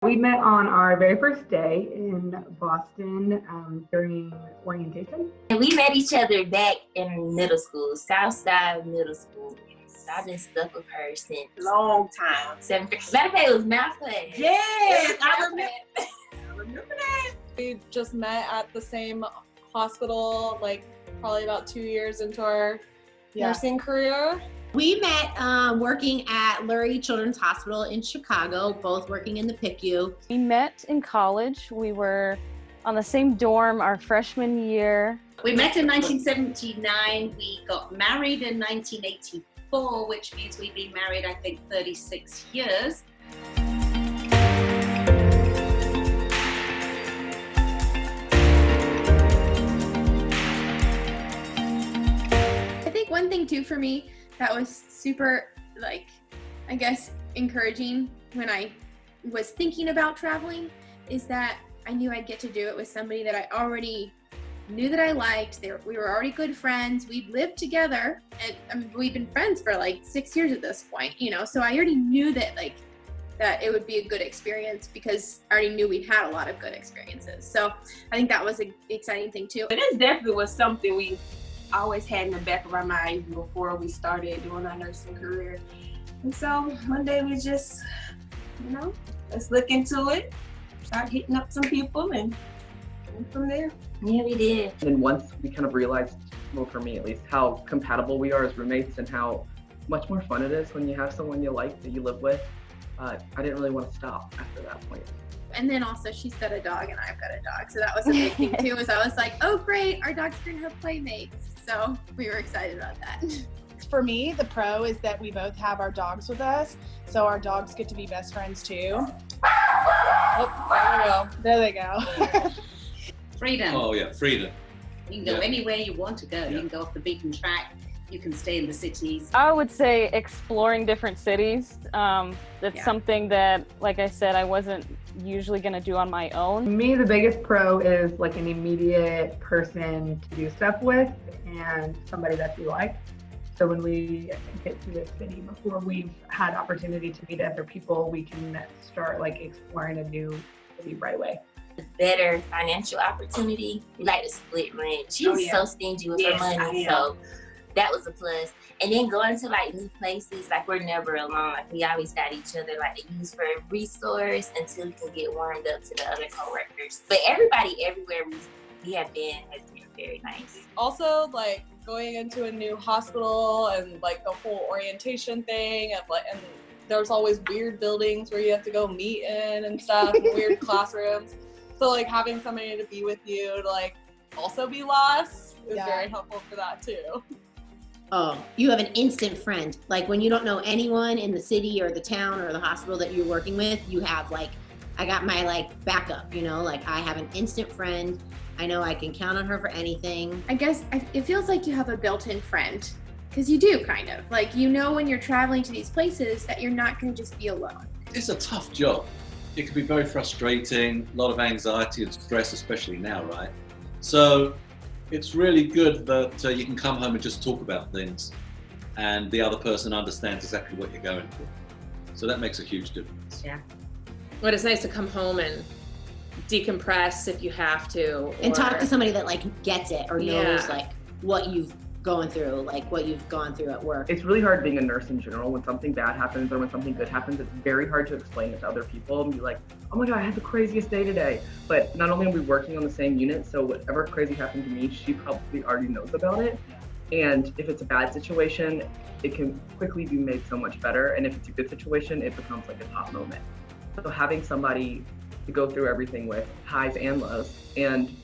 We met on our very first day in Boston during orientation. And we met each other back in middle school, Southside Middle School. So I've been stuck with her since long time. 7th grade. Matter of fact, it was math class. Yes, I remember that. We just met at the same hospital, like probably about 2 years into our nursing career. We met working at Lurie Children's Hospital in Chicago, both working in the PICU. We met in college. We were on the same dorm our freshman year. We met in 1979. We got married in 1984, which means we've been married, I think, 36 years. I think one thing too for me that was super, I guess, encouraging when I was thinking about traveling is that I knew I'd get to do it with somebody that I already knew that I liked. We were already good friends. We'd lived together, and we've been friends for 6 years at this point, so I already knew that that it would be a good experience because I already knew we'd had a lot of good experiences. So I think that was an exciting thing too. But this definitely was something we always had in the back of our mind before we started doing our nursing career. And so one day we just, let's look into it, start hitting up some people and from there. Yeah, we did. And once we kind of realized, well, for me at least, how compatible we are as roommates and how much more fun it is when you have someone you like that you live with, I didn't really want to stop after that point. And then also she's got a dog and I've got a dog. So that was a big thing too, was I was like, oh great, our dog's gonna have playmates. So we were excited about that. For me, the pro is that we both have our dogs with us, so our dogs get to be best friends too. Oh, there they go. Freedom. Oh yeah, freedom. You can go anywhere you want to go. You can go off the beaten track. You can stay in the cities. I would say exploring different cities. That's something that, like I said, I wasn't usually going to do on my own. For me, the biggest pro is an immediate person to do stuff with and somebody that you like. So when we get to the city, before we've had opportunity to meet other people, we can start exploring a new city right away. Better financial opportunity. We like to split rent. She's so stingy with her money, so that was a plus. And then going to new places, we're never alone. We always got each other to use for a resource until we can get warmed up to the other coworkers. But everybody everywhere we have been has been very nice. Also, going into a new hospital and the whole orientation thing, and there's always weird buildings where you have to go meet in and stuff, and weird classrooms. So having somebody to be with you to also be lost is very helpful for that too. Oh, you have an instant friend. When you don't know anyone in the city or the town or the hospital that you're working with, you have I got my backup, I have an instant friend. I know I can count on her for anything. I guess it feels like you have a built-in friend because you do kind of when you're traveling to these places that you're not going to just be alone. It's a tough job. It can be very frustrating, a lot of anxiety and stress, especially now, right? So it's really good that you can come home and just talk about things and the other person understands exactly what you're going through. So that makes a huge difference. Yeah. But it's nice to come home and decompress if you have to. And talk to somebody that gets it or knows what you've going through, what you've gone through at work. It's really hard being a nurse in general. When something bad happens or when something good happens, it's very hard to explain it to other people and be like, oh my God, I had the craziest day today. But not only are we working on the same unit, so whatever crazy happened to me, she probably already knows about it. And if it's a bad situation, it can quickly be made so much better. And if it's a good situation, it becomes a top moment. So having somebody to go through everything with, highs and lows. And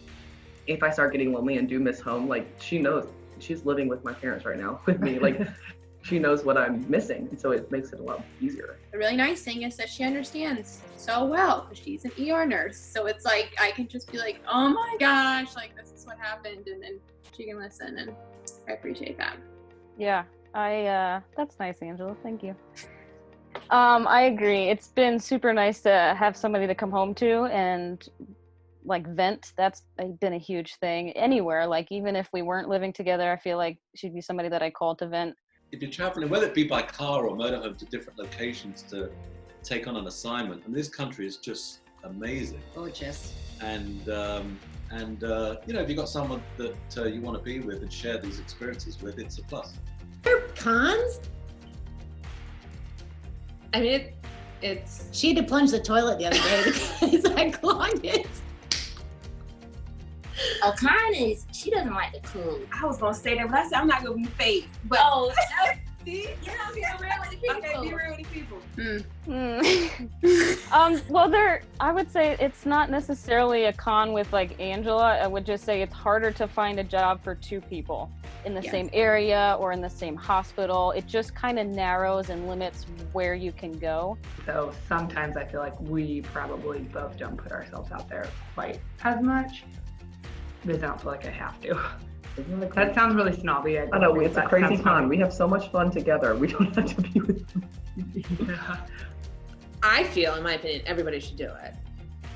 if I start getting lonely and do miss home, she knows. She's living with my parents right now with me. She knows what I'm missing. And so it makes it a lot easier. The really nice thing is that she understands so well because she's an ER nurse. So it's I can just be oh my gosh, this is what happened. And then she can listen, and I appreciate that. Yeah, that's nice, Angela. Thank you. I agree. It's been super nice to have somebody to come home to and vent. That's been a huge thing anywhere. Even if we weren't living together, I feel like she'd be somebody that I called to vent. If you're traveling, whether it be by car or motorhome to different locations to take on an assignment. And this country is just amazing. Gorgeous. And you know, if you've got someone that you want to be with and share these experiences with, it's a plus. Cons? I mean, it's. She had to plunge the toilet the other day because I clogged it. A con is she doesn't like to cook. I was gonna say that, but I said I'm not gonna be fake. But see, You know, be real with the people. okay, be real with the people. Well, I would say it's not necessarily a con with like Angela. I would just say it's harder to find a job for two people in the same area or in the same hospital. It just kind of narrows and limits where you can go. So sometimes I feel like we probably both don't put ourselves out there quite as much, because I don't feel like I have to. That sounds really snobby. I know, it's a crazy con. We have so much fun together. We don't have to be with them. I feel, in my opinion, everybody should do it.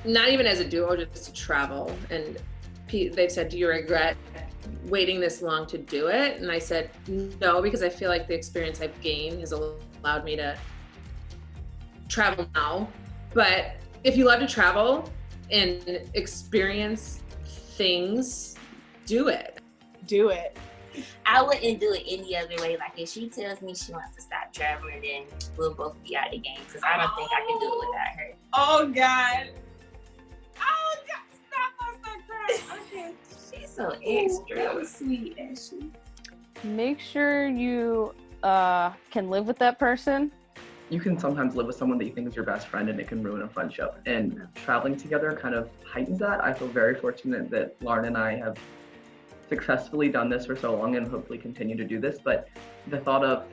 Not even as a duo, just to travel. And they've said, do you regret waiting this long to do it? And I said, no, because I feel like the experience I've gained has allowed me to travel now. But if you love to travel and experience things, do it. Do it. I wouldn't do it any other way. Like if she tells me she wants to stop traveling, then we'll both be out of the game because I don't think I can do it without her. Oh God. Oh God. Stop crying. Okay. She's so extra. That was sweet, Ashley. Make sure you can live with that person. You can sometimes live with someone that you think is your best friend and it can ruin a friendship. And traveling together kind of heightens that. I feel very fortunate that Lauren and I have successfully done this for so long and hopefully continue to do this. But the thought of,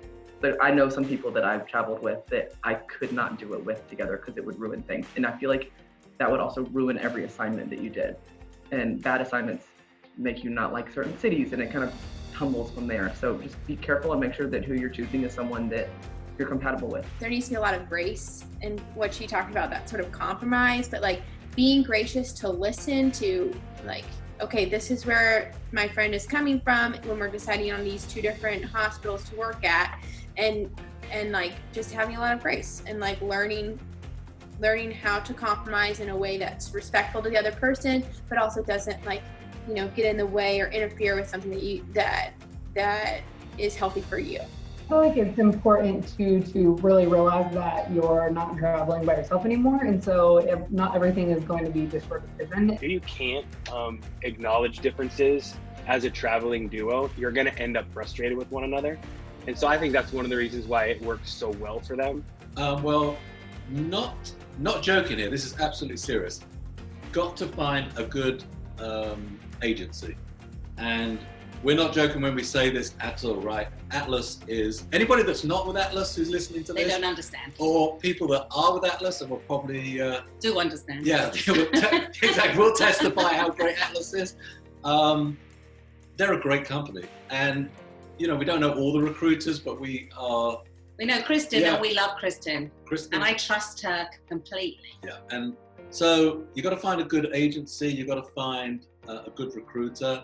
I know some people that I've traveled with that I could not do it with together because it would ruin things. And I feel like that would also ruin every assignment that you did. And bad assignments make you not like certain cities and it kind of tumbles from there. So just be careful and make sure that who you're choosing is someone that you're compatible with. There needs to be a lot of grace in what she talked about, that sort of compromise, but like being gracious to listen to, like, okay, this is where my friend is coming from when we're deciding on these two different hospitals to work at, and like just having a lot of grace and like learning how to compromise in a way that's respectful to the other person, but also doesn't like, you know, get in the way or interfere with something that is healthy for you. I feel like it's important to really realize that you're not traveling by yourself anymore, and so if not everything is going to be just for decision. If you can't acknowledge differences as a traveling duo, you're going to end up frustrated with one another. And so I think that's one of the reasons why it works so well for them. Well, not joking here. This is absolutely serious. Got to find a good agency, and we're not joking when we say this at all, right? Atlas is, anybody that's not with Atlas who's listening to this? They don't understand. Or people that are with Atlas and will probably... do understand. Yeah, exactly. We'll testify how great Atlas is. They're a great company. And, you know, we don't know all the recruiters, but we are... We know Kristen and we love Kristen. And I trust her completely. Yeah, and so you got to find a good agency. You got to find a good recruiter.